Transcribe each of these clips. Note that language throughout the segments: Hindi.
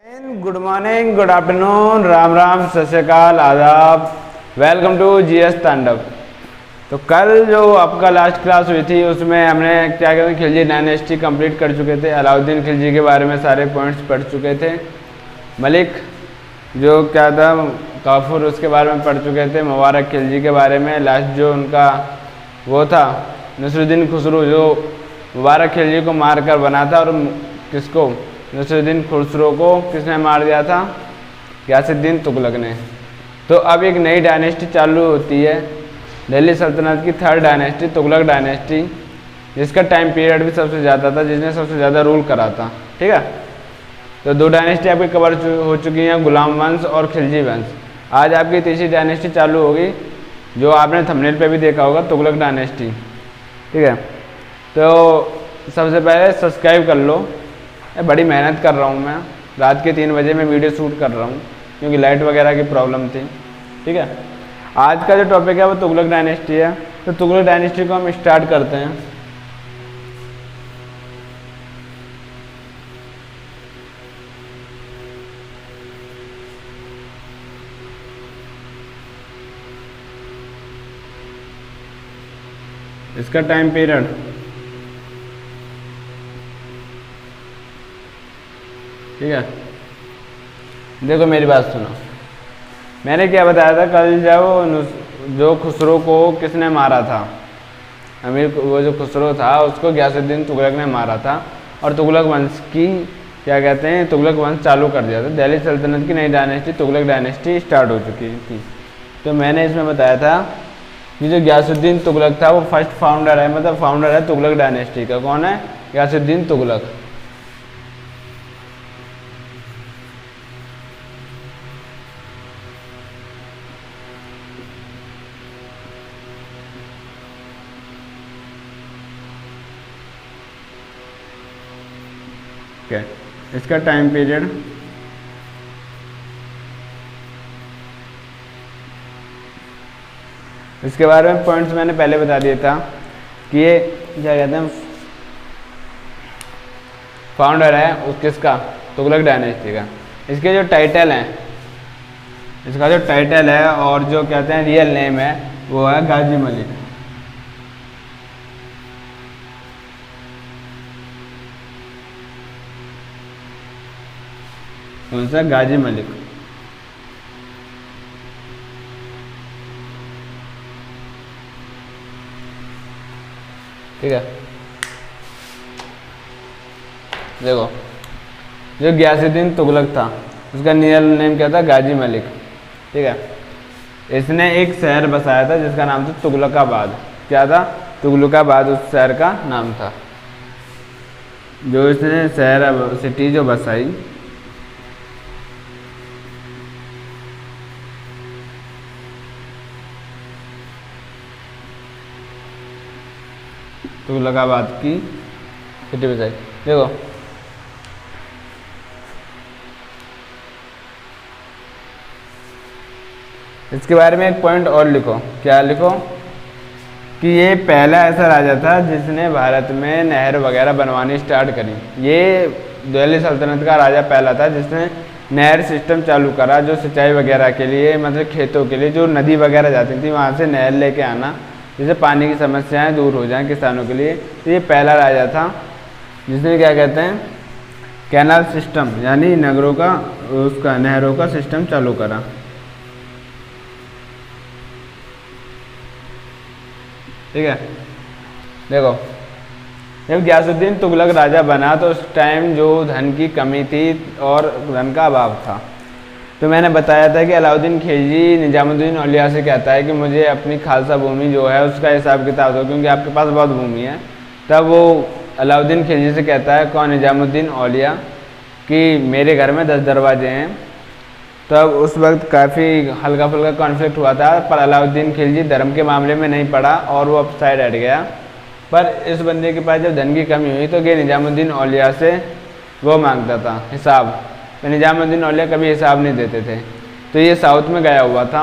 Good morning, good afternoon, Ram Ram, सत श्री अकाल, आदाब। वेलकम टू जीएस तांडव। तो कल जो आपका लास्ट क्लास हुई थी उसमें हमने क्या कहते हैं खिलजी डायनेस्टी कंप्लीट कर चुके थे। अलाउद्दीन खिलजी के बारे में सारे पॉइंट्स पढ़ चुके थे। मलिक जो क्या था काफूर, उसके बारे में पढ़ चुके थे। मुबारक खिलजी के बारे में लास्ट जो उनका वो था नसरुद्दीन खुसरो, जो मुबारक खिलजी को मार कर बना था। और किसको, नसरुद्दीन खुसरो को किसने मार दिया था? गियासुद्दीन तुगलक ने। तो अब एक नई डायनेस्टी चालू होती है, दिल्ली सल्तनत की थर्ड डायनेस्टी, तुगलक डायनेस्टी, जिसका टाइम पीरियड भी सबसे ज़्यादा था, जिसने सबसे ज़्यादा रूल करा था। ठीक है, तो दो डायनेस्टी आपकी कवर हो चुकी हैं, गुलाम वंश और खिलजी वंश। आज आपकी तीसरी डायनेस्टी चालू होगी, जो आपने थंबनेल पे भी देखा होगा, तुगलक डायनेस्टी। ठीक है, तो सबसे पहले सब्सक्राइब कर लो। बड़ी मेहनत कर रहा हूँ मैं, रात के 3 बजे मैं वीडियो शूट कर रहा हूँ क्योंकि लाइट वगैरह की प्रॉब्लम थी। ठीक है, आज का जो टॉपिक है वो तुगलक डायनेस्टी है। तो तुगलक डायनेस्टी को हम स्टार्ट करते हैं। इसका टाइम पीरियड ठीक है, देखो मेरी बात सुनो। मैंने क्या बताया था कल, जब जो खुसरो को किसने मारा था, अमीर वो जो खुसरो था उसको गियासुद्दीन तुगलक ने मारा था। और तुगलक वंश की क्या कहते हैं, तुगलक वंश चालू कर दिया था। दिल्ली सल्तनत की नई डायनेस्टी तुगलक डायनेस्टी स्टार्ट हो चुकी थी। तो मैंने इसमें बताया था कि जो गियासुद्दीन तुगलक था वो फर्स्ट फाउंडर है, मतलब फाउंडर है तुगलक डायनेस्टी का। कौन है? गियासुद्दीन तुगलक। इसका टाइम पीरियड इसके बारे में पॉइंट्स मैंने पहले बता दिया था कि ये क्या कहते हैं फाउंडर है उस किसका, तुगलक डायनेस्टी का। इसके जो टाइटल हैं, इसका जो टाइटल है और जो कहते हैं रियल नेम है वो है गाजी मलिक। कौन सा? गाजी मलिक। ठीक है, देखो जो गियासुद्दीन तुगलक था उसका रियल नेम क्या था? गाजी मलिक। ठीक है, इसने एक शहर बसाया था जिसका नाम था तुगलकाबाद। क्या था? तुगलकाबाद उस शहर का नाम था। जो इसने शहर सिटी जो बसाई तुगलकाबाद की सिटी बसाई। देखो इसके बारे में एक पॉइंट और लिखो। क्या लिखो? कि ये पहला ऐसा राजा था जिसने भारत में नहर वगैरह बनवानी स्टार्ट करी। ये दिल्ली सल्तनत का राजा पहला था जिसने नहर सिस्टम चालू करा, जो सिंचाई वगैरह के लिए, मतलब खेतों के लिए जो नदी वगैरह जाती थी वहाँ से नहर लेके आना, जिससे पानी की समस्याएं दूर हो जाएं किसानों के लिए। तो ये पहला राजा था जिसने क्या कहते हैं कैनाल सिस्टम, यानी नगरों का, उसका नहरों का सिस्टम चालू करा। ठीक है, देखो जब गियासुद्दीन तुगलक राजा बना तो उस टाइम जो धन की कमी थी और धन का अभाव था। तो मैंने बताया था कि अलाउद्दीन खिलजी निजामुद्दीन औलिया से कहता है कि मुझे अपनी खालसा भूमि जो है उसका हिसाब किताब दो, क्योंकि आपके पास बहुत भूमि है। तब वो अलाउद्दीन खिलजी से कहता है, कौन? निजामुद्दीन औलिया, कि मेरे घर में 10 दरवाजे हैं। तब उस वक्त काफ़ी हल्का फुल्का कॉन्फ्लिक्ट हुआ था, पर अलाउद्दीन खिलजी धर्म के मामले में नहीं पड़ा और वो अप साइड हट गया। पर इस बंदे के पास जब धन की कमी हुई तो ये निजामुद्दीन औलिया से वो मांगता था हिसाब। तो निजामुद्दीन औलिया कभी हिसाब नहीं देते थे। तो ये साउथ में गया हुआ था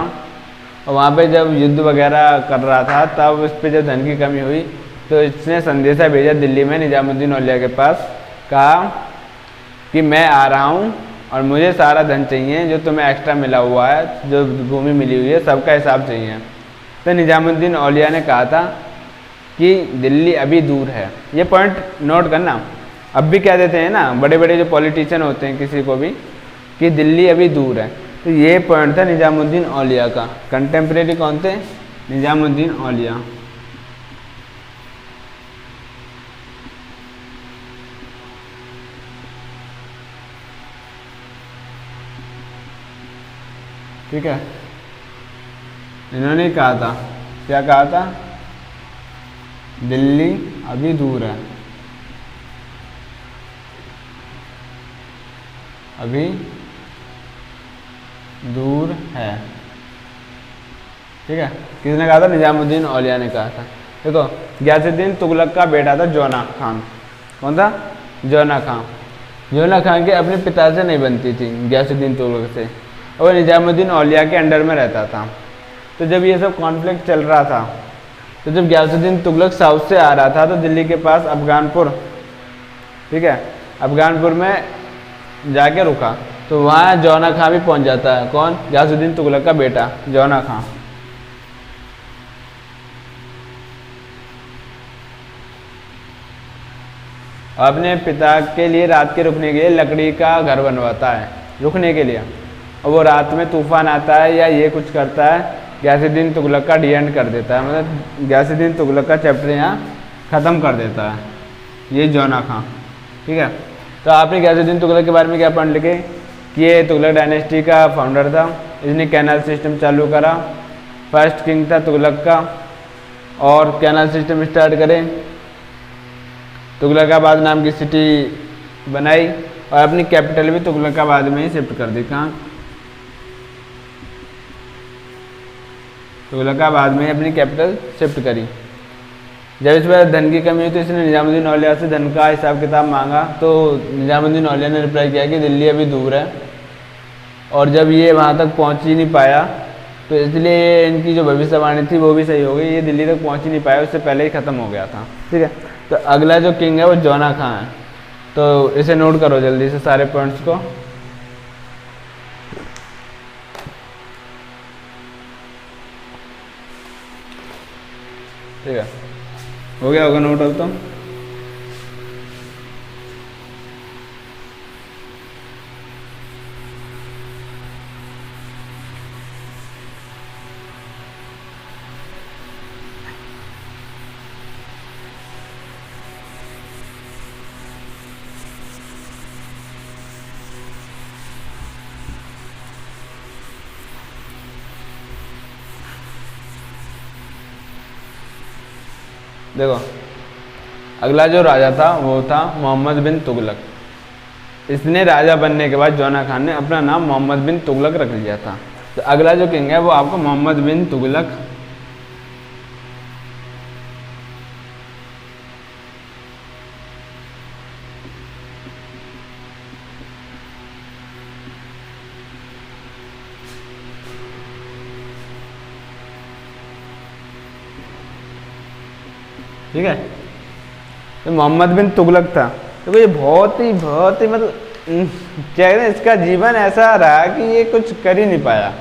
और वहाँ पे जब युद्ध वगैरह कर रहा था तब इस पर जब धन की कमी हुई तो इसने संदेशा भेजा दिल्ली में निजामुद्दीन औलिया के पास, कहा कि मैं आ रहा हूँ और मुझे सारा धन चाहिए जो तुम्हें एक्स्ट्रा मिला हुआ है, जो भूमि मिली हुई है, सबका हिसाब चाहिए। तो निजामुद्दीन औलिया ने कहा था कि दिल्ली अभी दूर है। ये पॉइंट नोट करना, अब भी कह देते हैं ना बड़े बड़े जो पॉलिटिशियन होते हैं किसी को भी कि दिल्ली अभी दूर है। तो ये पॉइंट था निजामुद्दीन औलिया का। कंटेम्प्रेरी कौन थे? निजामुद्दीन औलिया। ठीक है, इन्होंने कहा था, क्या कहा था? दिल्ली अभी दूर है, अभी दूर है। ठीक है, किसने कहा था? निजामुद्दीन औलिया ने कहा था। देखो, गयासुद्दीन तुगलक का बेटा था जौना खान। कौन था? जौना खान। जौना खान के अपने पिता से नहीं बनती थी, गयासुद्दीन तुगलक से, और निजामुद्दीन औलिया के अंडर में रहता था। तो जब ये सब कॉन्फ्लिक्ट चल रहा था, तो जब गयासुद्दीन तुगलक साउथ से आ रहा था तो दिल्ली के पास अफगानपुर, ठीक है, अफगानपुर में जाके रुका। तो वहाँ जौना खां भी पहुँच जाता है। कौन? गयासुद्दीन तुगलक का बेटा जौना खां। अपने पिता के लिए रात के रुकने के लिए लकड़ी का घर बनवाता है, रुकने के लिए। और वो रात में तूफान आता है या ये कुछ करता है, गयासुद्दीन तुगलक का डी एंड कर देता है, मतलब गयासुद्दीन तुगलक का चैप्टर यहाँ ख़त्म कर देता है, ये जौना खां। ठीक है, तो आपने गयासुद्दीन तुगलक के बारे में क्या पढ़ लिखे कि ये तुगलक डायनेस्टी का फाउंडर था, इसने कैनाल सिस्टम चालू करा, फर्स्ट किंग था तुगलक का, और कैनाल सिस्टम स्टार्ट करें, तुगलकाबाद नाम की सिटी बनाई, और अपनी कैपिटल भी तुगलकाबाद में ही शिफ्ट कर दी। कहाँ? तुगलकाबाद में अपनी कैपिटल शिफ्ट करी। जब इस पर धन की कमी हुई तो इसने निजामुद्दीन औलिया से धन का हिसाब किताब मांगा। तो निजामुद्दीन औलिया ने रिप्लाई किया कि दिल्ली अभी दूर है, और जब ये वहाँ तक पहुँच ही नहीं पाया तो इसलिए इनकी जो भविष्यवाणी थी वो भी सही हो गई, ये दिल्ली तक पहुँच ही नहीं पाया, उससे पहले ही ख़त्म हो गया था। ठीक है, तो अगला जो किंग है वो जौना खां है। तो इसे नोट करो जल्दी से सारे पॉइंट्स को। ठीक है, हो गया होगा नोट अब तो। देखो, अगला जो राजा था वो था मोहम्मद बिन तुगलक। इसने राजा बनने के बाद जौना खान ने अपना नाम मोहम्मद बिन तुगलक रख लिया था। तो अगला जो किंग है वो आपको मोहम्मद बिन तुगलक ठीक है, तो मोहम्मद बिन तुगलक था। तो ये बहुत ही मतलब क्या कहते हैं, इसका जीवन ऐसा रहा कि ये कुछ कर ही नहीं पाया।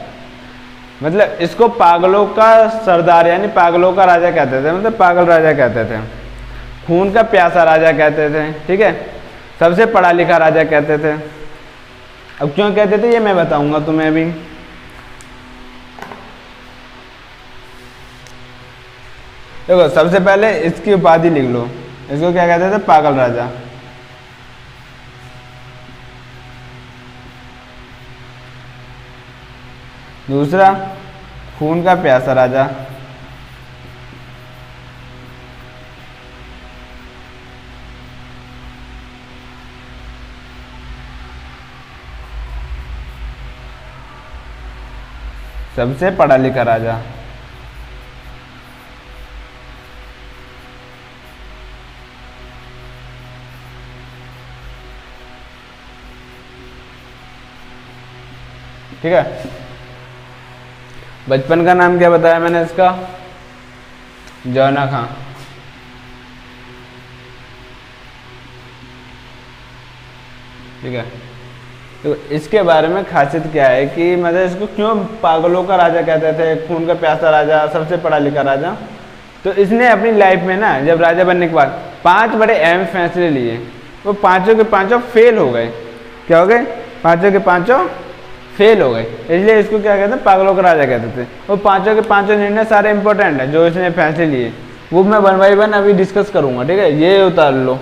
मतलब इसको पागलों का सरदार यानी पागलों का राजा कहते थे, मतलब पागल राजा कहते थे, खून का प्यासा राजा कहते थे। ठीक है, सबसे पढ़ा लिखा राजा कहते थे। अब क्यों कहते थे ये मैं बताऊंगा तुम्हें अभी। देखो, सबसे पहले इसकी उपाधि लिख लो, इसको क्या कहते थे? पागल राजा। दूसरा, खून का प्यासा राजा। सबसे पढ़ा लिखा राजा। ठीक है, बचपन का नाम क्या बताया मैंने इसका? जौना खां। ठीक है, तो इसके बारे में खासियत क्या है कि मतलब इसको क्यों पागलों का राजा कहते थे, खून का प्यासा राजा, सबसे पढ़ा लिखा राजा। तो इसने अपनी लाइफ में ना जब राजा बनने के बाद 5 बड़े अहम फैसले लिए, वो पांचों के पांचों फेल हो गए। क्या हो गए? पांचों के पांचों फेल हो गए, इसलिए इसको क्या कहते हैं? पागलों का राजा कहते थे। वो पांचों के पांचों निर्णय सारे इंपॉर्टेंट है जो इसने फैसले लिए, वो मैं 1 बाय 1 अभी डिस्कस करूंगा, ठीक है? ये उतार लो।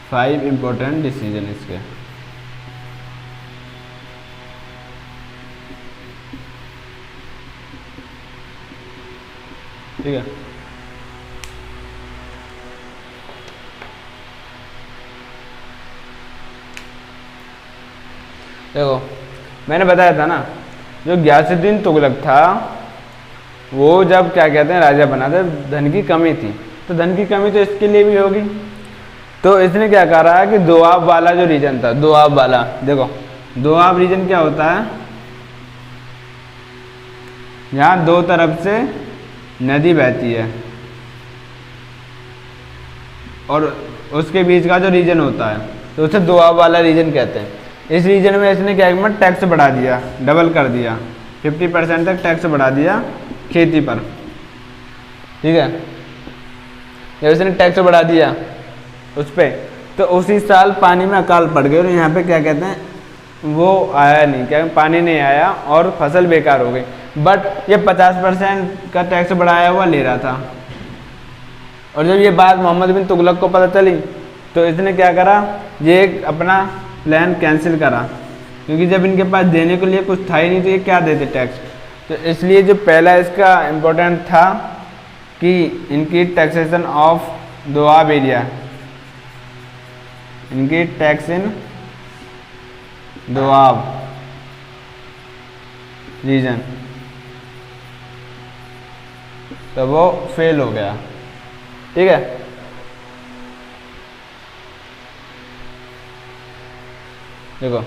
फाइव इंपॉर्टेंट डिसीजन इसके। ठीक है, देखो मैंने बताया था ना, जो गियासुद्दीन तुगलक था वो जब क्या कहते हैं राजा बना था, धन की कमी थी। तो धन की कमी तो इसके लिए भी होगी, तो इसने क्या करा कि दोआब वाला जो रीजन था, दोआब वाला, देखो दोआब रीजन क्या होता है? यहाँ 2 तरफ से नदी बहती है और उसके बीच का जो रीजन होता है तो उसे दोआब वाला रीजन कहते हैं। इस रीजन में इसने क्या किया? टैक्स बढ़ा दिया, डबल कर दिया, 50% तक टैक्स बढ़ा दिया खेती पर। ठीक है, जब इसने टैक्स बढ़ा दिया उस पर, तो उसी साल पानी में अकाल पड़ गई और यहाँ पे क्या कहते हैं वो आया नहीं, क्या पानी नहीं आया और फसल बेकार हो गई। बट ये 50% का टैक्स बढ़ाया हुआ ले रहा था, और जब ये बात मोहम्मद बिन तुगलक को पता चली तो इसने क्या करा? ये अपना प्लान कैंसिल करा, क्योंकि जब इनके पास देने के लिए कुछ था ही नहीं तो ये क्या देते टैक्स। तो इसलिए जो पहला इसका इम्पोर्टेंट था कि इनकी टैक्सेशन ऑफ दोआब एरिया, इनकी टैक्स इन दोआब रीजन, तो वो फेल हो गया। ठीक है, देखो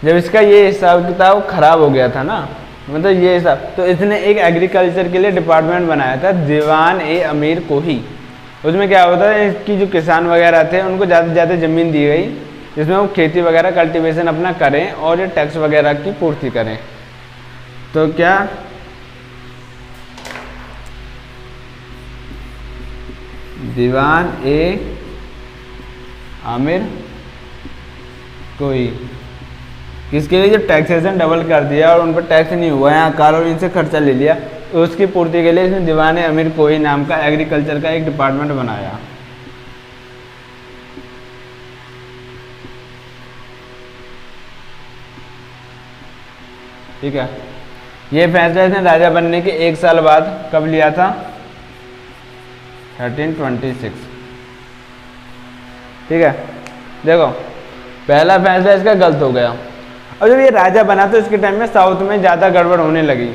जब इसका ये हिसाब किताब खराब हो गया था ना, मतलब ये हिसाब, तो इसने एक एग्रीकल्चर के लिए डिपार्टमेंट बनाया था, दीवान ए अमीर कोही। उसमें क्या होता है, इसकी जो किसान वगैरह थे उनको ज़्यादा से ज़्यादा ज़मीन दी गई जिसमें वो खेती वगैरह कल्टीवेशन अपना करें और ये टैक्स वगैरह की पूर्ति करें। तो क्या दीवान ए आमिर कोई किसके लिए? जो टैक्सेशन डबल कर दिया और उन पर टैक्स नहीं हुआ, यहाँ कारों इनसे खर्चा ले लिया, तो उसकी पूर्ति के लिए इसने दीवान ए अमीर कोई नाम का एग्रीकल्चर का एक डिपार्टमेंट बनाया। ठीक है, ये फैसला इसने राजा बनने के 1 साल बाद कब लिया था? 1326। ठीक है, देखो पहला फैसला इसका गलत हो गया। और जब ये राजा बना तो इसके टाइम में साउथ में ज़्यादा गड़बड़ होने लगी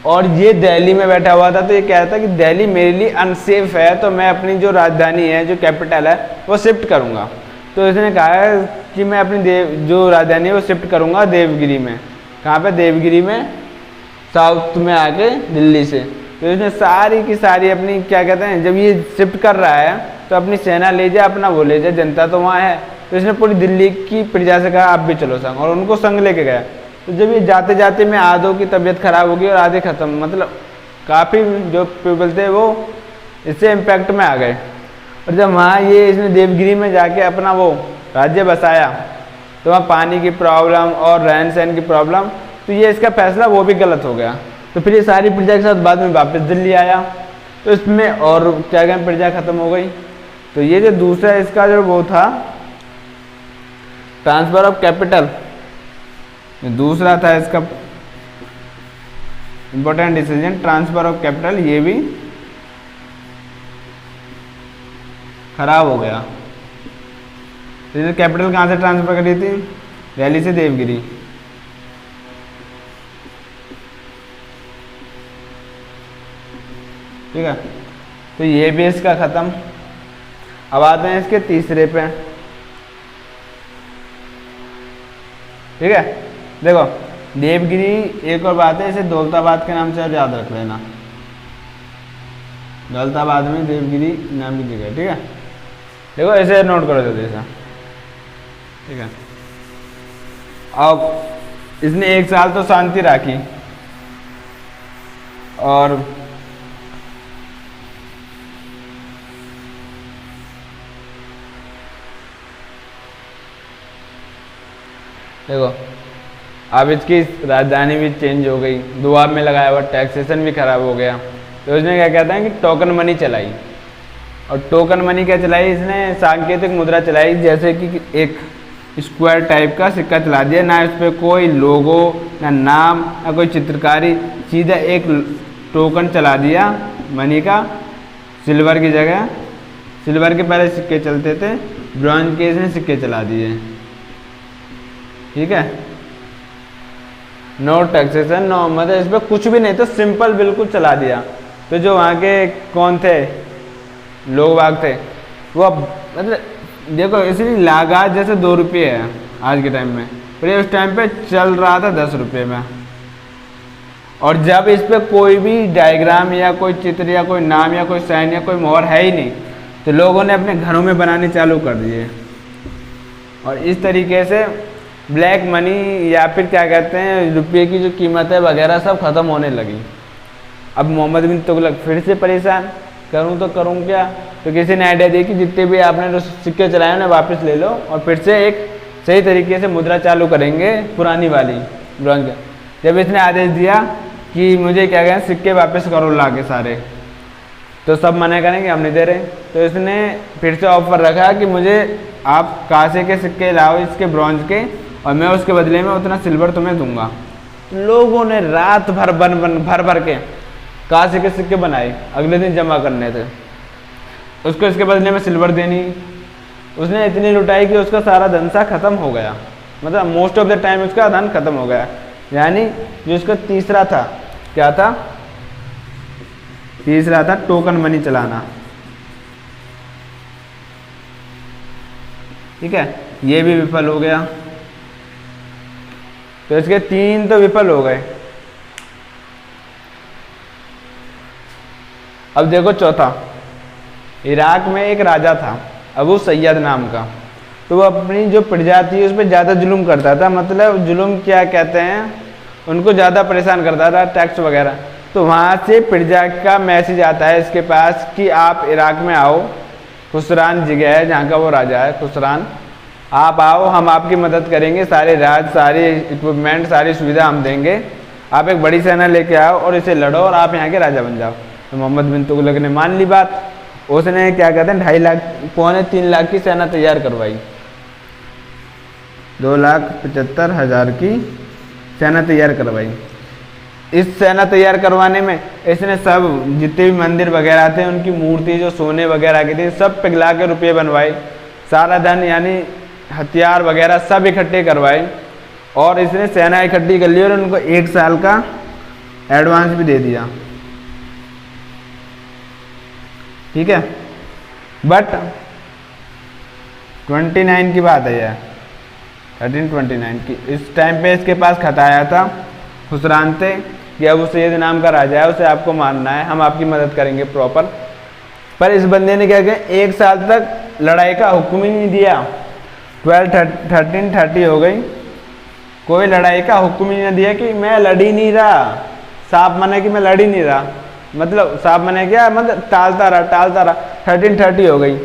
और ये दिल्ली में बैठा हुआ था, तो ये कह रहा था कि दिल्ली मेरे लिए अनसेफ है, तो मैं अपनी जो राजधानी है, जो कैपिटल है, वो शिफ्ट करूँगा। तो इसने कहा कि मैं अपनी जो राजधानी है वो शिफ्ट करूँगा देवगिरी में। कहाँ पे? देवगिरी में, साउथ में आके दिल्ली से। तो इसने सारी की सारी अपनी क्या कहते हैं, जब ये शिफ्ट कर रहा है तो अपनी सेना ले जाए, अपना वो ले जाए, जनता तो वहाँ है। तो इसने पूरी दिल्ली की प्रजा से कहा आप भी चलो संग, और उनको संग लेके गया। तो जब ये जाते जाते में आधों की तबीयत खराब होगी और आधे खत्म, मतलब काफ़ी जो पीपल थे वो इससे इम्पैक्ट में आ गए। और जब वहाँ ये इसने देवगिरी में जाके अपना वो राज्य बसाया तो वहाँ पानी की प्रॉब्लम और रहन सहन की प्रॉब्लम, तो ये इसका फैसला वो भी गलत हो गया। तो फिर ये सारी प्रजा के साथ बाद में वापस दिल्ली आया, तो इसमें और क्या कहते प्रजा खत्म हो गई। तो ये जो दूसरा इसका जो वो था ट्रांसफ़र ऑफ कैपिटल, दूसरा था इसका important decision transfer of capital, ये भी खराब हो गया। तो कैपिटल कहाँ से ट्रांसफर करी थी? दिल्ली से देवगिरी। ठीक है, तो ये भी इसका खत्म। अब आते हैं इसके तीसरे पे। ठीक है, देखो देवगिरी, एक और बात है, इसे दौलताबाद के नाम से याद रख लेना। दौलताबाद में देवगिरी नाम की जगह। ठीक है, देखो ऐसे नोट करो जल्दी से। ठीक है, अब इसने 1 साल तो शांति रखी और देखो अब इसकी राजधानी भी चेंज हो गई, दुआब में लगाया हुआ टैक्सेशन भी खराब हो गया। तो इसने क्या कहता है कि टोकन मनी चलाई। और टोकन मनी क्या चलाई? इसने सांकेतिक मुद्रा चलाई, जैसे कि एक स्क्वायर टाइप का सिक्का चला दिया, ना इस पर कोई लोगो, ना नाम, ना कोई चित्रकारी, सीधा एक टोकन चला दिया मनी का, सिल्वर की जगह। सिल्वर के पहले सिक्के चलते थे, ब्रॉन्ज के इसने सिक्के चला दिए। ठीक है, नो टैक्सेशन, नो, मतलब इस पर कुछ भी नहीं, तो सिंपल बिल्कुल चला दिया। तो जो वहाँ के कौन थे, लोग बाग थे, वो मतलब देखो इसलिए लागत जैसे 2 रुपये है आज के टाइम में, पर ये उस टाइम पे चल रहा था 10 रुपये में। और जब इस पर कोई भी डायग्राम या कोई चित्र या कोई नाम या कोई साइन या कोई मोहर है ही नहीं, तो लोगों ने अपने घरों में बनाने चालू कर दिए। और इस तरीके से ब्लैक मनी या फिर क्या कहते हैं रुपये की जो कीमत है वगैरह सब खत्म होने लगी। अब मोहम्मद बिन तुगलक फिर से परेशान, करूं तो करूं क्या? तो किसी ने आइडिया दिया कि जितने भी आपने जो सिक्के चलाए उन्हें वापस ले लो और फिर से एक सही तरीके से मुद्रा चालू करेंगे, पुरानी वाली ब्रॉन्ज का। जब इसने आदेश दिया कि मुझे क्या कहते हैं सिक्के वापस करो ला के सारे, तो सब मना करेंगे, हम नहीं दे रहे। तो इसने फिर से ऑफर रखा कि मुझे आप कांसे के सिक्के लाओ, इसके ब्रॉन्ज के, और मैं उसके बदले में उतना सिल्वर तुम्हें दूंगा। लोगों ने रात भर भर के कांसे के सिक्के बनाए, अगले दिन जमा करने थे, उसको इसके बदले में सिल्वर देनी। उसने इतनी लुटाई कि उसका सारा धन सा खत्म हो गया, मतलब मोस्ट ऑफ द टाइम उसका धन खत्म हो गया। यानी जो इसका तीसरा था, क्या था? तीसरा था टोकन मनी चलाना। ठीक है, ये भी विफल हो गया। तो इसके 3 तो विफल हो गए। अब देखो चौथा, इराक में एक राजा था अबू सैयद नाम का। तो वो अपनी जो प्रजा थी उस पर ज़्यादा जुल्म करता था, मतलब जुल्म क्या कहते हैं, उनको ज़्यादा परेशान करता था, टैक्स वगैरह। तो वहाँ से प्रजा का मैसेज आता है इसके पास कि आप इराक में आओ, खुसरान जगह है जहाँ का वो राजा है, खुसरान, आप आओ, हम आपकी मदद करेंगे, सारे राज, सारे इक्विपमेंट, सारी सुविधा हम देंगे, आप एक बड़ी सेना लेके आओ और इसे लड़ो और आप यहाँ के राजा बन जाओ। तो मोहम्मद बिन तुगलक ने मान ली बात। उसने क्या कहते हैं 2.5 लाख, 2.25 लाख की सेना तैयार करवाई, 2,75,000 की सेना तैयार करवाई। इस सेना तैयार करवाने में इसने सब जितने भी मंदिर वगैरह थे उनकी मूर्ति जो सोने वगैरह की थी सब पिघला के रुपये बनवाए, सारा धन यानी हथियार वगैरह सब इकट्ठे करवाए, और इसने सेना इकट्ठी कर ली और उनको 1 साल का एडवांस भी दे दिया। ठीक है, बट 29 की बात है यह, 1329 की। इस टाइम पे इसके पास खत आया था खुसरान से कि अबू सैयद नाम का राजा है, उसे आपको मारना है, हम आपकी मदद करेंगे प्रॉपर। पर इस बंदे ने क्या किया, 1 साल तक लड़ाई का हुक्म ही नहीं दिया। 1330 हो गई, कोई लड़ाई का हुक्म ही नहीं दिया कि मैं लड़ ही नहीं रहा। साफ माने कि मैं लड़ ही नहीं रहा, मतलब साफ माने क्या, मतलब टालता रहा। 1330 हो गई।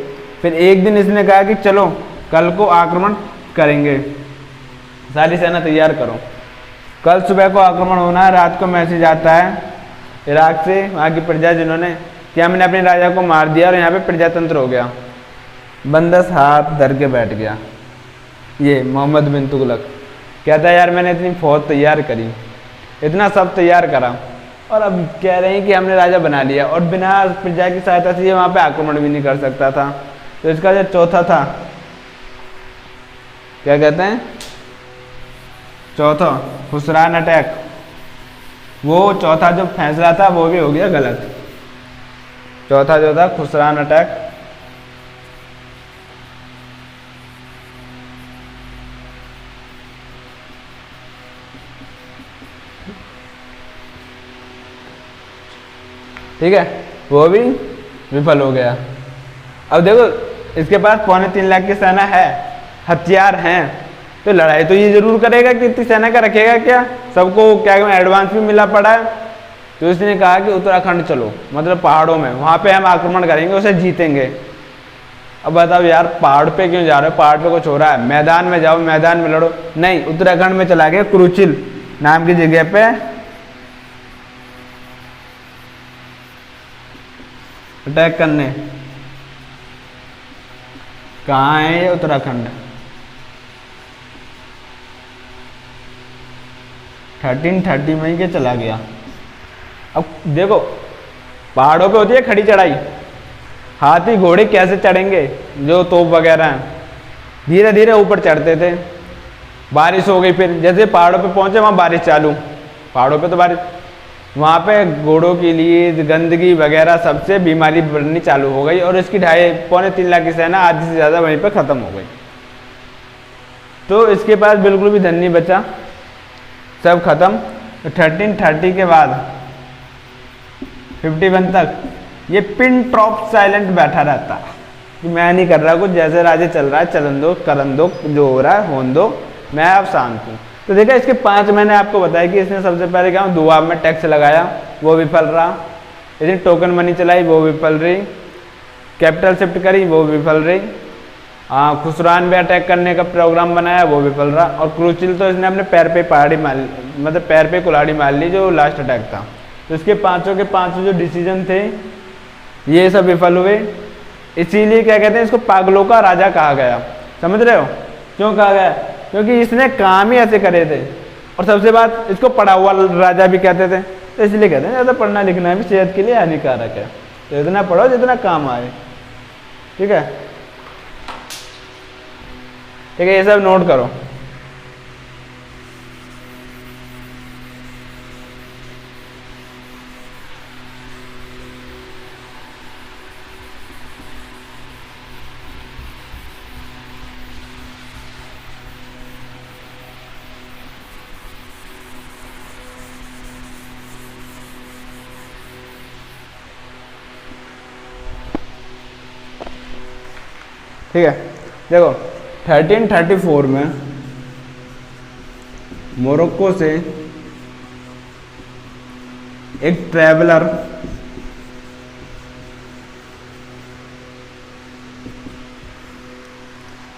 फिर एक दिन इसने कहा कि चलो कल को आक्रमण करेंगे, सारी सेना तैयार करो, कल सुबह को आक्रमण होना है। रात को मैसेज आता है इराक से, वहाँ की प्रजा जिन्होंने कि हमने अपने राजा को मार दिया और यहाँ पे प्रजातंत्र हो गया। बंदस हाथ धर के बैठ गया ये मोहम्मद बिन तुगलक। कहता है यार मैंने इतनी फौज तैयार करी, इतना सब तैयार करा, और अब कह रहे हैं कि हमने राजा बना लिया और बिना प्रजा की सहायता से ये वहाँ पे आक्रमण भी नहीं कर सकता था। तो इसका जो चौथा था, क्या कहते हैं, चौथा खुसरान अटैक, वो चौथा जो फैसला था वो भी हो गया गलत। चौथा जो था खुसरान अटैक, ठीक है, वो भी विफल हो गया। अब देखो इसके पास 3.25 लाख की सेना है, हथियार हैं, तो लड़ाई तो ये जरूर करेगा कि इतनी सेना का रखेगा क्या, सबको क्या एडवांस भी मिला पड़ा है। तो इसने कहा कि उत्तराखंड चलो, मतलब पहाड़ों में, वहां पे हम आक्रमण करेंगे, उसे जीतेंगे। अब बताओ यार पहाड़ पे क्यों जा रहे हो, पहाड़ पे कुछ हो रहा है, मैदान में जाओ, मैदान में लड़ो। नहीं, उत्तराखंड में चला गया, कुरुचिल नाम की जगह पे अटैक करने। कहाँ है ये उत्तराखंड? 1330 में ही चला गया। अब देखो पहाड़ों पे होती है खड़ी चढ़ाई, हाथी घोड़े कैसे चढ़ेंगे, जो तोप वगैरह हैं, धीरे धीरे ऊपर चढ़ते थे। बारिश हो गई, फिर जैसे पहाड़ों पे पहुंचे वहां बारिश चालू, पहाड़ों पे तो बारिश, वहाँ पे घोड़ों के लिए गंदगी वगैरह सबसे बीमारी बढ़नी चालू हो गई और इसकी 2.25-3 लाख की सेना आधी से ज़्यादा वहीं पे ख़त्म हो गई। तो इसके पास बिल्कुल भी धन नहीं बचा, सब खत्म। तो 1330 के बाद 51 तक ये पिन ड्रॉप साइलेंट बैठा रहता कि मैं नहीं कर रहा कुछ, जैसे राज्य चल रहा है चलन दो, करन दो, जो हो रहा है होने दो, मैं अब शांत हूँ। तो देखा इसके 5 महीने आपको बताया कि इसने सबसे पहले क्या दुआब में टैक्स लगाया, वो विफल रहा। इसने टोकन मनी चलाई, वो विफल रही। कैपिटल शिफ्ट करी, वो विफल रही। खुसरान में अटैक करने का प्रोग्राम बनाया, वो विफल रहा। और क्रूचिल तो इसने अपने पैर पे पहाड़ी मार, मतलब पैर पे कुल्हाड़ी मार ली, जो लास्ट अटैक था। तो इसके पांचों के पांचों जो डिसीजन थे ये सब विफल हुए। इसीलिए क्या कहते हैं, इसको पागलों का राजा कहा गया। समझ रहे हो क्यों कहा गया? क्योंकि इसने काम ही ऐसे करे थे। और सबसे बात, इसको पढ़ा हुआ राजा भी कहते थे, तो इसलिए कहते हैं ज़्यादा पढ़ना लिखना भी सेहत के लिए हानिकारक है, तो इतना पढ़ो जितना काम आए। ठीक है, ठीक है, ये सब नोट करो। ठीक है, देखो 1334 में मोरक्को से एक ट्रैवलर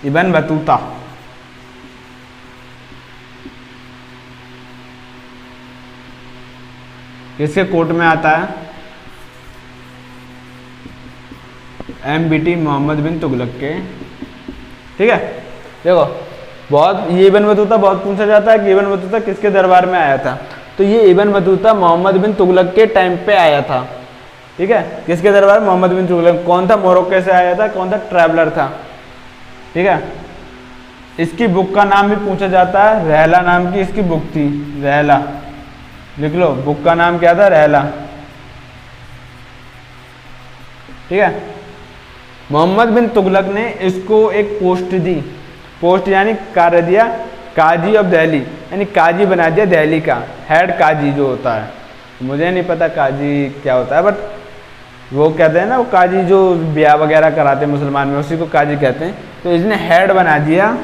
इब्न बतूता किसके कोर्ट में आता है? MBT मोहम्मद बिन तुगलक के। ठीक है, देखो बहुत ये इब्न बतूता बहुत पूछा जाता है कि इब्न बतूता किसके दरबार में आया था। तो ये इब्न बतूता मोहम्मद बिन तुगलक के टाइम पे आया था। ठीक है, किसके दरबार? मोहम्मद बिन तुगलक। कौन था? मोरक्को से आया था। कौन था? ट्रैवलर था। ठीक है, इसकी बुक का नाम भी पूछा जाता है, रहला नाम की इसकी बुक थी, रहला। लिख लो, बुक का नाम क्या था? रहला। ठीक है, मोहम्मद बिन तुगलक ने इसको एक पोस्ट दी, पोस्ट यानी कार्य दिया, काजी ऑफ दिल्ली, यानी काजी बना दिया दिल्ली का, हेड काजी जो होता है। मुझे नहीं पता काजी क्या होता है, बट वो कहते हैं ना, वो काजी जो ब्याह वगैरह कराते हैं मुसलमान में, उसी को काजी कहते हैं। तो इसने हेड बना दिया,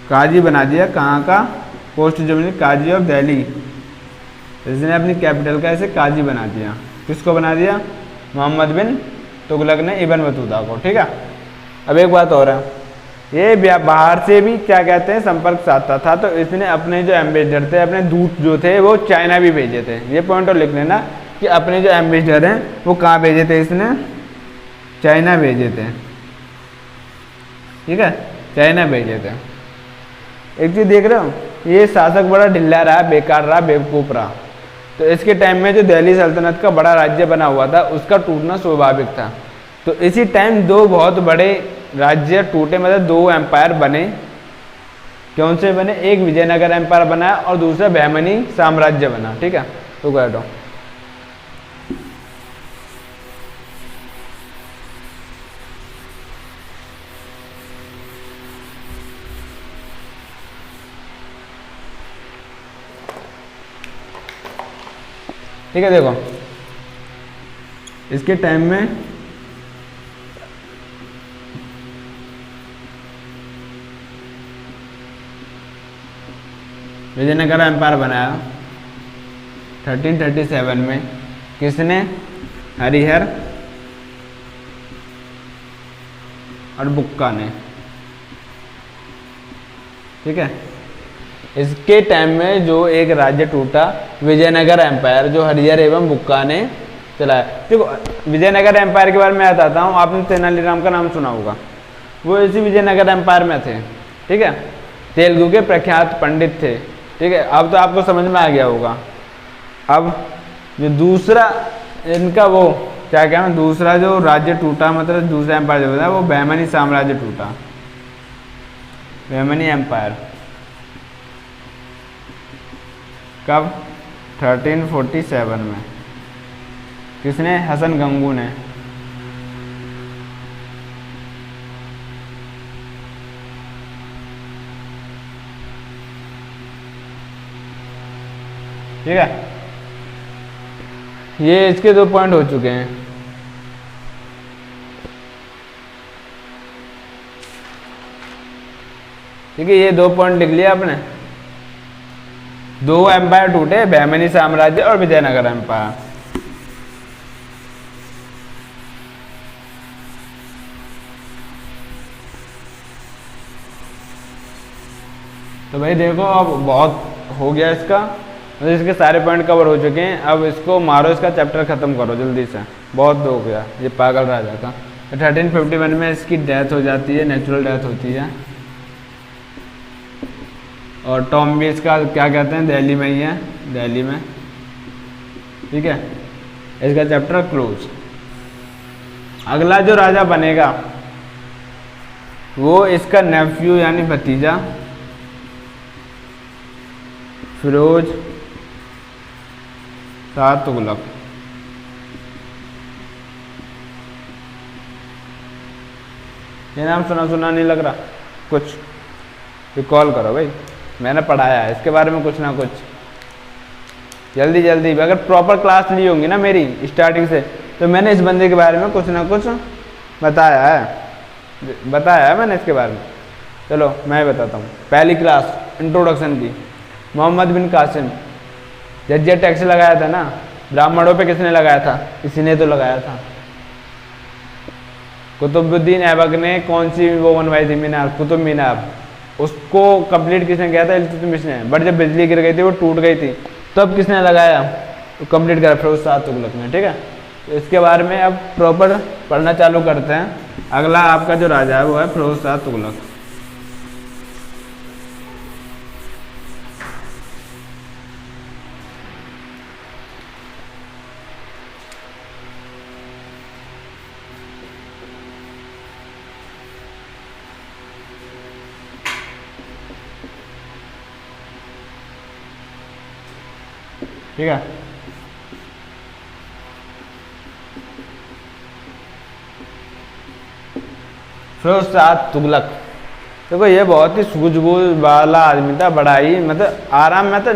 काजी बना दिया। कहाँ का? पोस्ट जो मिली, काजी ऑफ दिल्ली। इसने अपनी कैपिटल का इसे काजी बना दिया। किसको बना दिया? मोहम्मद बिन तुगलक ने इब्न बतूता को। ठीक है, अब एक बात और है, ये बाहर से भी क्या कहते हैं संपर्क साधता था। तो इसने अपने जो एम्बेसडर थे, अपने दूत जो थे, वो चाइना भी भेजे थे। ये पॉइंट और लिख लेना कि अपने जो एम्बेसडर हैं वो कहाँ भेजे थे? इसने चाइना भेजे थे। ठीक है, चाइना भेजे थे। एक चीज़ देख रहे हो, ये शासक बड़ा ढिल्ला रहा, बेकार रहा, बेवकूफ़ रहा। तो इसके टाइम में जो दिल्ली सल्तनत का बड़ा राज्य बना हुआ था उसका टूटना स्वाभाविक था। तो इसी टाइम दो बहुत बड़े राज्य टूटे, मतलब दो एम्पायर बने। कौन से बने? एक विजयनगर एम्पायर बना और दूसरा बहमनी साम्राज्य बना। ठीक है, तो कह दो ठीक है। देखो इसके टाइम में विजयनगर एम्पायर बनाया 1337 में। किसने? हरिहर और बुक्का ने। ठीक है, इसके टाइम में जो एक राज्य टूटा विजयनगर एम्पायर, जो हरिहर एवं बुक्का ने चलाया। देखो विजयनगर एम्पायर के बारे में बताता हूँ। आपने तेनालीराम का नाम सुना होगा, वो इसी विजयनगर एम्पायर में थे। ठीक है, तेलुगु के प्रख्यात पंडित थे। ठीक है, अब तो आपको समझ में आ गया होगा। अब जो दूसरा इनका वो क्या कहना, दूसरा जो राज्य टूटा, मतलब दूसरा एम्पायर जो था वो बहमनी साम्राज्य टूटा, बहमनी एम्पायर। कब? 1347 में। किसने? हसन गंगू ने। ठीक है, ये इसके 2 पॉइंट हो चुके हैं। ठीक है, ये 2 पॉइंट लिख लिया आपने। 2 एम्पायर टूटे, बहमनी साम्राज्य और विजयनगर एम्पायर। तो भाई देखो अब बहुत हो गया इसका, मतलब इसके सारे पॉइंट कवर हो चुके हैं। अब इसको मारो, इसका चैप्टर खत्म करो जल्दी से, बहुत हो गया ये पागल राजा का। 1351 में इसकी डेथ हो जाती है, नेचुरल डेथ होती है। और टॉम भी इसका क्या कहते हैं, दिल्ली में ही है, दिल्ली में। ठीक है, इसका चैप्टर क्लोज। अगला जो राजा बनेगा वो इसका नेफ्यू यानी भतीजा फिरोज शाह तुगलक। ये नाम सुना सुना नहीं लग रहा? कुछ रिकॉल करो भाई, मैंने पढ़ाया है इसके बारे में कुछ ना कुछ। जल्दी जल्दी, अगर प्रॉपर क्लास ली होंगी ना मेरी स्टार्टिंग से, तो मैंने इस बंदे के बारे में कुछ ना कुछ बताया है मैंने इसके बारे में। चलो मैं बताता हूँ। पहली क्लास इंट्रोडक्शन की, मोहम्मद बिन कासिम। जजिया टैक्स लगाया था ना ब्राह्मणों पे, किसने लगाया था? इसी ने तो लगाया था। कुतुबुद्दीन ऐबक ने कौन सी वो बनवाई थी मीनार? कुतुब मीनार। उसको कंप्लीट किसने किया था? इल्तुतमिश ने। बट जब बिजली गिर गई थी, वो टूट गई थी, तब किसने लगाया? तो कंप्लीट करा फिरोज शाह तुगलक ने। ठीक है, तो इसके बारे में अब प्रॉपर पढ़ना चालू करते हैं। अगला आपका जो राजा है वो है फिरोज शाह तुगलक। ठीक है, फिरोज शाह तुगलक। देखो ये बहुत ही सूझबूझ वाला आदमी था, बड़ा ही मतलब आराम में था,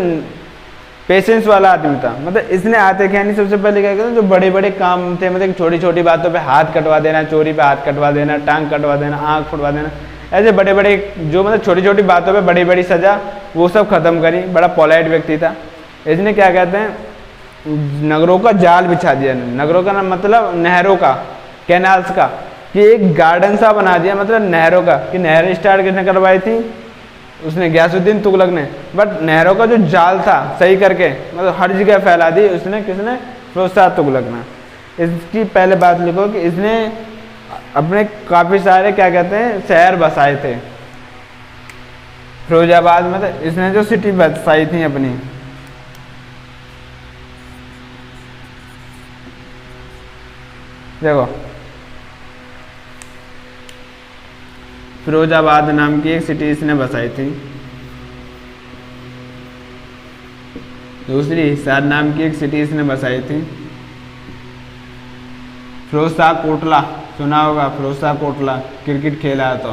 पेशेंस वाला आदमी था। मतलब इसने आते क्या नहीं, सबसे पहले क्या कहते, जो बड़े बड़े काम थे, मतलब छोटी छोटी बातों पे हाथ कटवा देना, चोरी पे हाथ कटवा देना, टांग कटवा देना, आँख फुटवा देना, ऐसे बड़े बड़े जो मतलब छोटी छोटी बातों पे बड़ी बड़ी सजा, वो सब खत्म करी। बड़ा पोलाइट व्यक्ति था। इसने क्या कहते हैं, नगरों का जाल बिछा दिया। नगरों का ना मतलब नहरों का, कैनाल्स का, कि एक गार्डन सा बना दिया, मतलब नहरों का। कि नहरें स्टार्ट किसने करवाई थी? उसने, गयासुद्दीन तुगलक ने। बट नहरों का जो जाल था सही करके मतलब हर जगह फैला दी उसने, किसने? फिरोज शाह तुगलक ने। इसकी पहले बात लिखो कि इसने अपने काफ़ी सारे क्या कहते हैं शहर बसाए थे। फिरोजाबाद मतलब इसने जो सिटी बसाई थी अपनी, देखो फिरोजाबाद नाम की एक सिटी इसने बसाई थी। दूसरी हिसार नाम की एक सिटी इसने बसाई थी। फिरोज शाह कोटला सुना होगा, फिरोज शाह कोटला क्रिकेट खेला है तो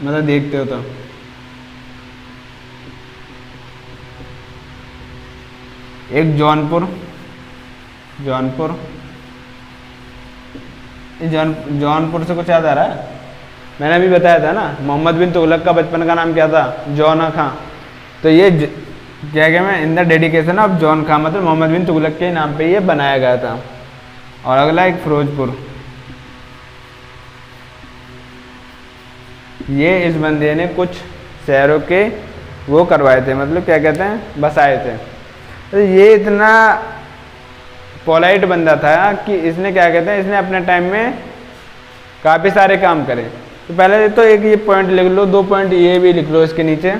मतलब देखते हो तो। एक जौनपुर, जौनपुर जौनपुर से कुछ याद आ रहा है? मैंने अभी बताया था ना, मोहम्मद बिन तुगलक का बचपन का नाम क्या था? जौन खां। तो ये क्या क्या मैं इन द डेडिकेशन ऑफ जौन खां, मतलब मोहम्मद बिन तुगलक के नाम पे ये बनाया गया था। और अगला एक फिरोजपुर, ये इस बंदे ने कुछ शहरों के वो करवाए थे, मतलब क्या कहते हैं, बसाए थे। तो ये इतना पोलाइट बंदा था कि इसने क्या कहते हैं, इसने अपने टाइम में काफ़ी सारे काम करे। तो पहले तो एक ये पॉइंट लिख लो, 2 पॉइंट ये भी लिख लो इसके नीचे,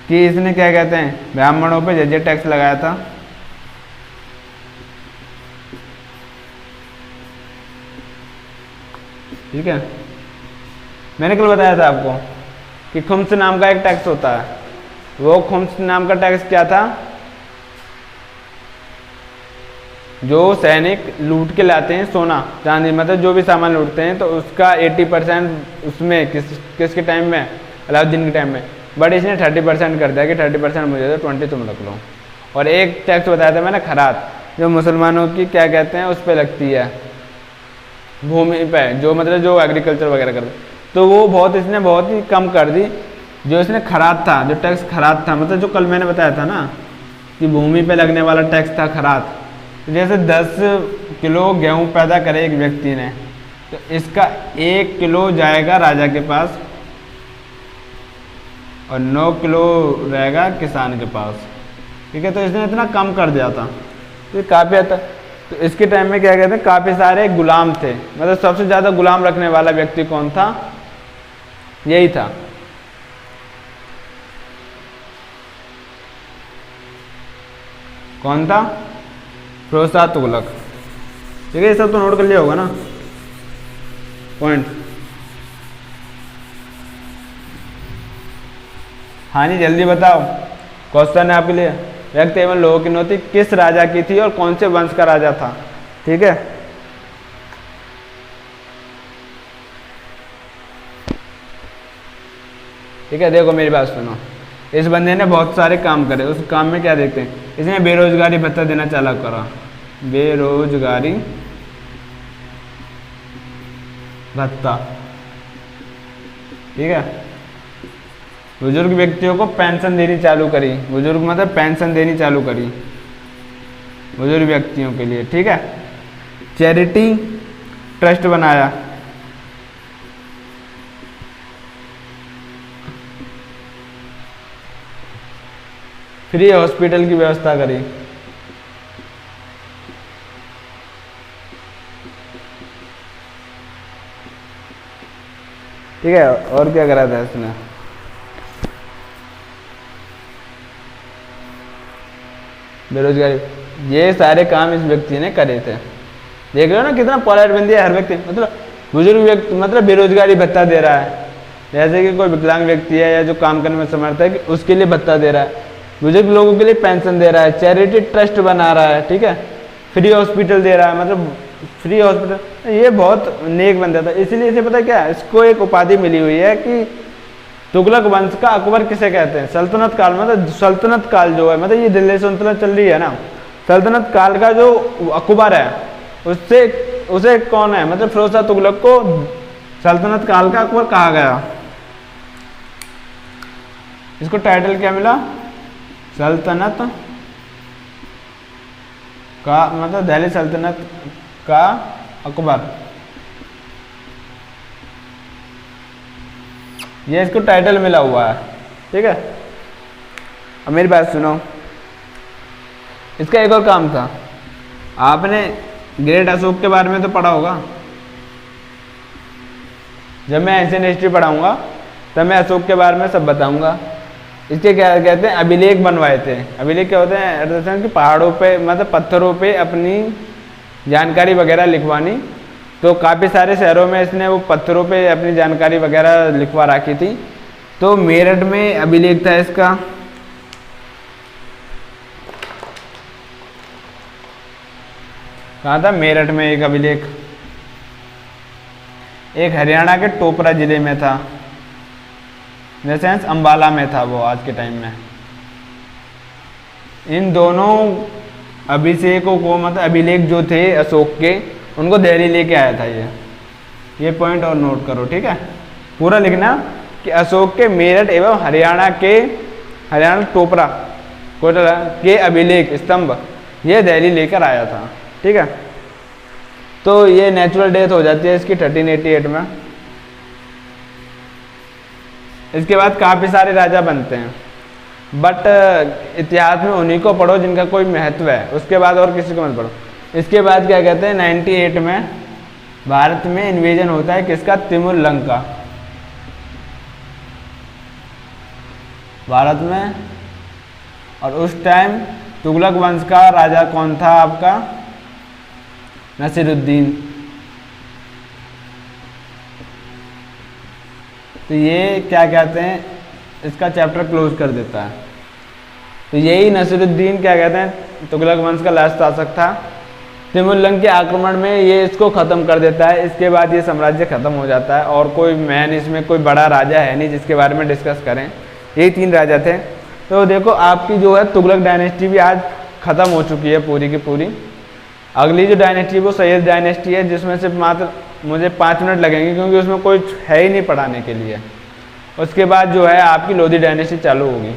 कि इसने क्या कहते हैं, ब्राह्मणों पे जजे टैक्स लगाया था। ठीक है, मैंने कल बताया था आपको कि खुम्स नाम का एक टैक्स होता है। वो खुम्स नाम का टैक्स क्या था? जो सैनिक लूट के लाते हैं सोना चांदी, मतलब जो भी सामान लूटते हैं, तो उसका 80% उसमें किसके टाइम में, अलाउद्दीन के टाइम में। बट इसने 30% कर दिया कि 30% मुझे दो, 20 तुम रख लो। और एक टैक्स बताया था मैंने, खरात, जो मुसलमानों की क्या कहते हैं उस पर लगती है, भूमि पे, जो मतलब जो एग्रीकल्चर वगैरह करते, तो वो इसने बहुत ही कम कर दी। जो इसने खरात था, जो टैक्स खरात था, मतलब जो कल मैंने बताया था ना कि भूमि पे लगने वाला टैक्स था खरात। जैसे 10 किलो गेहूं पैदा करे एक व्यक्ति ने, तो इसका 1 किलो जाएगा राजा के पास और 9 किलो रहेगा किसान के पास। ठीक है, तो इसने इतना कम कर दिया था, तो काफ़ी आता। तो इसके टाइम में क्या कहते हैं, काफ़ी सारे गुलाम थे, मतलब सबसे ज़्यादा गुलाम रखने वाला व्यक्ति कौन था? यही था। कौन था? फिरोज शाह तुगलक। ठीक है, ये सब तो नोट कर लिया होगा ना पॉइंट। हाँ जी, जल्दी बताओ, क्वेश्चन है आपके लिए। व्यक्ति एवं लोगों की नौती किस राजा की थी और कौन से वंश का राजा था? ठीक है, ठीक है, देखो मेरी बात सुनो। इस बंदे ने बहुत सारे काम करे, उस काम में क्या देखते हैं, इसने बेरोजगारी भत्ता देना चालू करा, बेरोजगारी भत्ता। ठीक है, बुजुर्ग व्यक्तियों को पेंशन देनी चालू करी, बुजुर्ग मतलब पेंशन देनी चालू करी बुजुर्ग व्यक्तियों के लिए। ठीक है, चैरिटी ट्रस्ट बनाया, फ्री हॉस्पिटल की व्यवस्था करी, ठीक है, और क्या करा था इसने? बेरोजगारी, ये सारे काम इस व्यक्ति ने करे थे। देख रहे हो ना कितना पॉलाइट बंदी है हर व्यक्ति, मतलब बुजुर्ग व्यक्ति मतलब बेरोजगारी भत्ता दे रहा है, जैसे कि कोई विकलांग व्यक्ति है या जो काम करने में समर्थ है कि उसके लिए भत्ता दे रहा है, बुजुर्ग लोगों के लिए पेंशन दे रहा है, चैरिटी ट्रस्ट बना रहा है। ठीक है, फ्री हॉस्पिटल दे रहा है, मतलब फ्री हॉस्पिटल। ये बहुत नेक बंदा था, इसलिए इसे पता है क्या, इसको एक उपाधि मिली हुई है कि तुगलक वंश का अकबर किसे कहते हैं? सल्तनत काल, मतलब सल्तनत काल जो है, मतलब ये दिल्ली सल्तनत चल रही है ना, सल्तनत काल का जो अकबर है उससे उसे कौन है, मतलब फिरोज शाह तुगलक को सल्तनत काल का अकबर कहा गया। इसको टाइटल क्या मिला? सल्तनत का, मतलब दिल्ली सल्तनत का अकबर, ये इसको टाइटल मिला हुआ है। ठीक है, अब मेरी बात सुनो, इसका एक और काम था, आपने ग्रेट अशोक के बारे में तो पढ़ा होगा। जब मैं एंशिएंट हिस्ट्री पढ़ाऊंगा तब मैं अशोक के बारे में सब बताऊंगा। इसके क्या कहते हैं, अभिलेख बनवाए थे। अभिलेख क्या होते हैं कि पहाड़ों पे मतलब पत्थरों पे अपनी जानकारी वगैरह लिखवानी। तो काफ़ी सारे शहरों में इसने वो पत्थरों पे अपनी जानकारी वगैरह लिखवा रखी थी। तो मेरठ में अभिलेख था इसका। कहाँ था? मेरठ में एक अभिलेख। एक हरियाणा के टोपरा जिले में था, जैसे अंबाला में था वो आज के टाइम में। इन दोनों अभिषेकों को मतलब अभिलेख जो थे अशोक के, उनको दिल्ली लेके आया था ये पॉइंट और नोट करो, ठीक है। पूरा लिखना कि अशोक के मेरठ एवं हरियाणा टोपरा कोटला के अभिलेख स्तंभ ये दिल्ली लेकर आया था, ठीक है। तो ये नेचुरल डेथ हो जाती है इसकी 1388 में। इसके बाद काफ़ी सारे राजा बनते हैं, बट इतिहास में उन्हीं को पढ़ो जिनका कोई महत्व है, उसके बाद और किसी को मत पढ़ो। इसके बाद क्या कहते हैं, 98 में भारत में इन्वेजन होता है किसका? तिमुर-लंग का भारत में। और उस टाइम तुगलक वंश का राजा कौन था आपका? नसीरुद्दीन। तो ये क्या कहते हैं, इसका चैप्टर क्लोज कर देता है। तो यही नसीरुद्दीन क्या कहते हैं, तुगलक वंश का लास्ट शासक था। तिमुर-लंग के आक्रमण में ये इसको ख़त्म कर देता है। इसके बाद ये साम्राज्य ख़त्म हो जाता है और कोई मैन इसमें कोई बड़ा राजा है नहीं जिसके बारे में डिस्कस करें। यही 3 राजा थे। तो देखो आपकी जो है तुगलक डायनेस्टी भी आज ख़त्म हो चुकी है पूरी की पूरी। अगली जो डायनेस्टी वो सैयद डायनेस्टी है, जिसमें सिर्फ मात्र मुझे 5 मिनट लगेंगे क्योंकि उसमें कोई है ही नहीं पढ़ाने के लिए। उसके बाद जो है आपकी लोधी डायनेस्टी चालू होगी,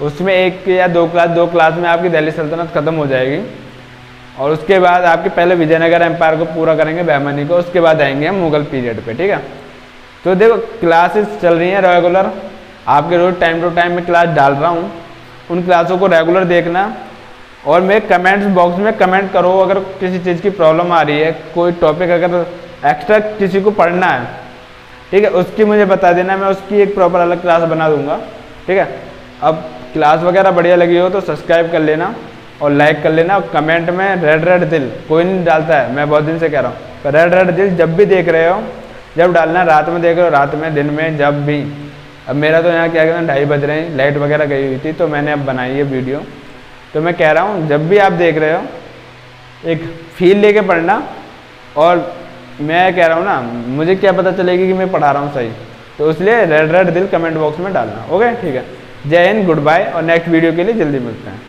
उसमें 1 या 2 क्लास में आपकी दिल्ली सल्तनत ख़त्म हो जाएगी। और उसके बाद आपके पहले विजयनगर एम्पायर को पूरा करेंगे, बहमनी को, उसके बाद आएंगे हम मुगल पीरियड पे, ठीक है। तो देखो क्लासेस चल रही हैं रेगुलर, आपके रोज टाइम टू टाइम में क्लास डाल रहा हूँ, उन क्लासों को रेगुलर देखना। और मेरे कमेंट्स बॉक्स में कमेंट करो अगर किसी चीज़ की प्रॉब्लम आ रही है, कोई टॉपिक अगर एक्स्ट्रा किसी को पढ़ना है, ठीक है, उसकी मुझे बता देना, मैं उसकी एक प्रॉपर अलग क्लास बना दूंगा, ठीक है। अब क्लास वगैरह बढ़िया लगी हो तो सब्सक्राइब कर लेना और लाइक कर लेना। और कमेंट में रेड दिल कोई नहीं डालता है, मैं बहुत दिन से कह रहा हूँ, तो रेड दिल जब भी देख रहे हो, जब डालना, रात में देख रहे हो, रात में, दिन में, जब भी। अब मेरा तो यहाँ क्या कहते हैं 2:30 बज रहे हैं, लाइट वगैरह गई हुई थी तो मैंने अब बनाई है वीडियो। तो मैं कह रहा हूँ जब भी आप देख रहे हो एक फील लेके पढ़ना। और मैं कह रहा हूँ ना, मुझे क्या पता चलेगी कि मैं पढ़ा रहा हूँ सही, तो इसलिए रेड दिल कमेंट बॉक्स में डालना। ओके, ठीक है। जय हिंद, गुड बाय, और नेक्स्ट वीडियो के लिए जल्दी मिलते हैं।